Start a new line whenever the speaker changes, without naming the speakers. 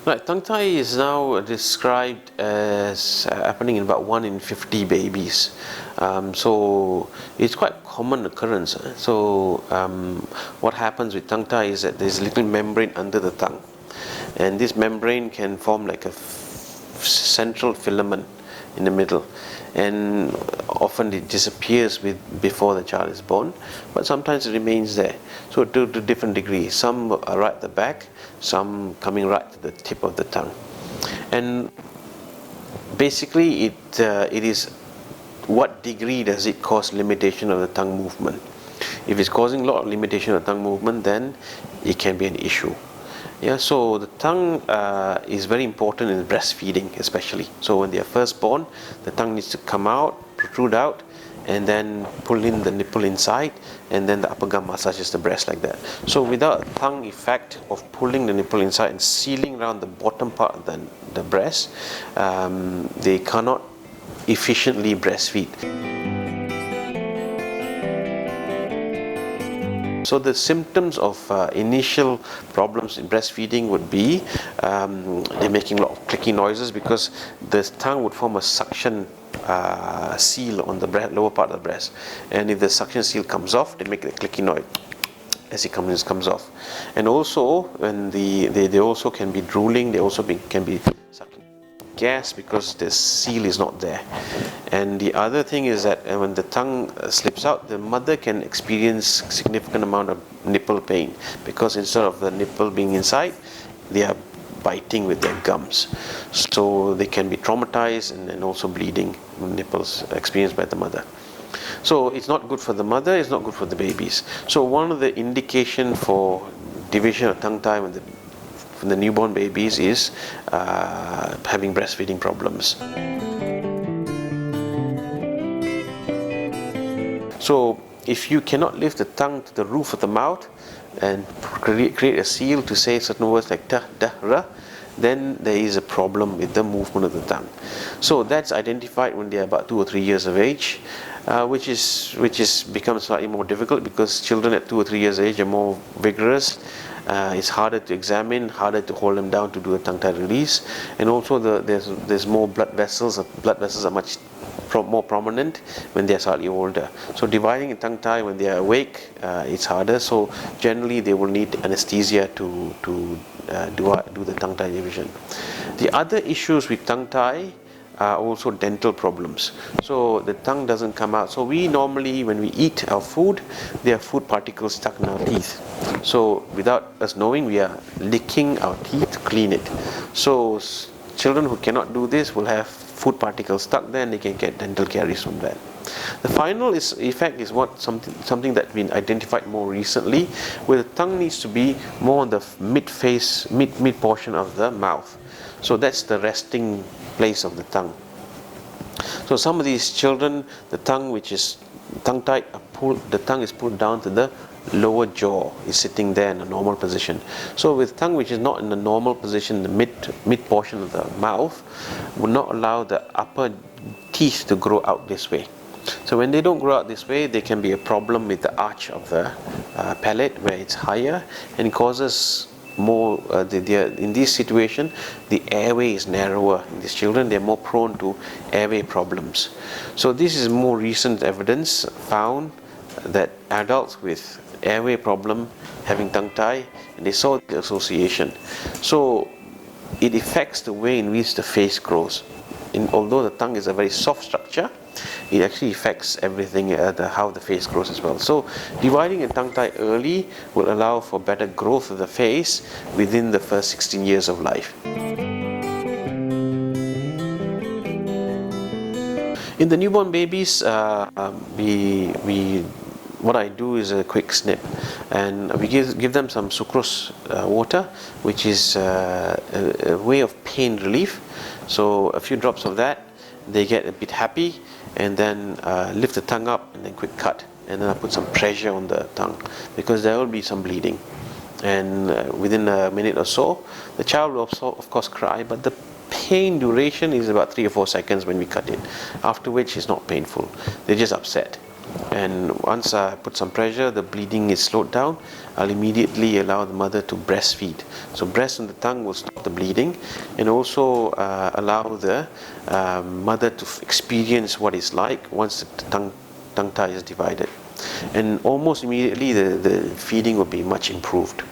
Right, tongue tie is now described as happening in about 1 in 50 babies. So it's quite common occurrence. So what happens with tongue tie is that there's a little membrane under the tongue, and this membrane can form like a central filament in the middle, and often it disappears before the child is born, but sometimes it remains there. So to different degrees, some are right at the back, some coming right to the tip of the tongue, and basically it is what degree does it cause limitation of the tongue movement. If it's causing a lot of limitation of tongue movement, then it can be an issue. Yeah, so the tongue is very important in breastfeeding, especially. So when they are first born, the tongue needs to come out, protrude out, and then pull in the nipple inside, and then the upper gum massages the breast like that. So without a tongue effect of pulling the nipple inside and sealing around the bottom part of the breast, they cannot efficiently breastfeed. So the symptoms of initial problems in breastfeeding would be they're making a lot of clicking noises, because the tongue would form a suction seal on the lower part of the breast, and if the suction seal comes off, they make a clicking noise as it comes off. And also when they also can be drooling, they also can be sucking gas because the seal is not there. And the other thing is that when the tongue slips out, the mother can experience significant amount of nipple pain, because instead of the nipple being inside, they are biting with their gums. So they can be traumatized and also bleeding nipples experienced by the mother. So it's not good for the mother, it's not good for the babies. So one of the indication for division of tongue tie when the newborn babies is having breastfeeding problems. So if you cannot lift the tongue to the roof of the mouth and create a seal to say certain words like ta, da, ra, then there is a problem with the movement of the tongue. So that's identified when they are about 2 or 3 years of age, which becomes slightly more difficult because children at 2 or 3 years of age are more vigorous. It's harder to examine, harder to hold them down to do a tongue tie release, and also there's more blood vessels. Blood vessels are much more prominent when they are slightly older. So dividing a tongue tie when they are awake, it's harder. So generally they will need anesthesia to do the tongue tie division. The other issues with tongue tie are also dental problems. So the tongue doesn't come out. So we normally, when we eat our food, there are food particles stuck in our teeth. So without us knowing, we are licking our teeth to clean it. So children who cannot do this will have food particles stuck there, and they can get dental caries from that. The final effect is something that's been identified more recently, where the tongue needs to be more on the mid portion of the mouth. So that's the resting place of the tongue. So some of these children, the tongue which is tongue tied, the tongue is pulled down to the lower jaw, is sitting there in a normal position. So with tongue which is not in the normal position, the mid portion of the mouth would not allow the upper teeth to grow out this way. So when they don't grow out this way, there can be a problem with the arch of the palate, where it's higher, and it causes more in this situation the airway is narrower. In these children, they're more prone to airway problems. So this is more recent evidence found that adults with airway problem having tongue tie, and they saw the association. So it affects the way in which the face grows. Although the tongue is a very soft structure, it actually affects everything, how the face grows as well. So dividing a tongue tie early will allow for better growth of the face within the first 16 years of life. In the newborn babies, what I do is a quick snip, and we give them some sucrose water, which is a way of pain relief. So a few drops of that, they get a bit happy, and then lift the tongue up and then quick cut, and then I put some pressure on the tongue, because there will be some bleeding, and within a minute or so the child will also of course cry, but the pain duration is about 3 or 4 seconds when we cut it, after which it's not painful, they're just upset. And once I put some pressure, the bleeding is slowed down, I'll immediately allow the mother to breastfeed. So breast on the tongue will stop the bleeding, and also allow the mother to experience what it's like once the tongue tie is divided. And almost immediately the feeding will be much improved.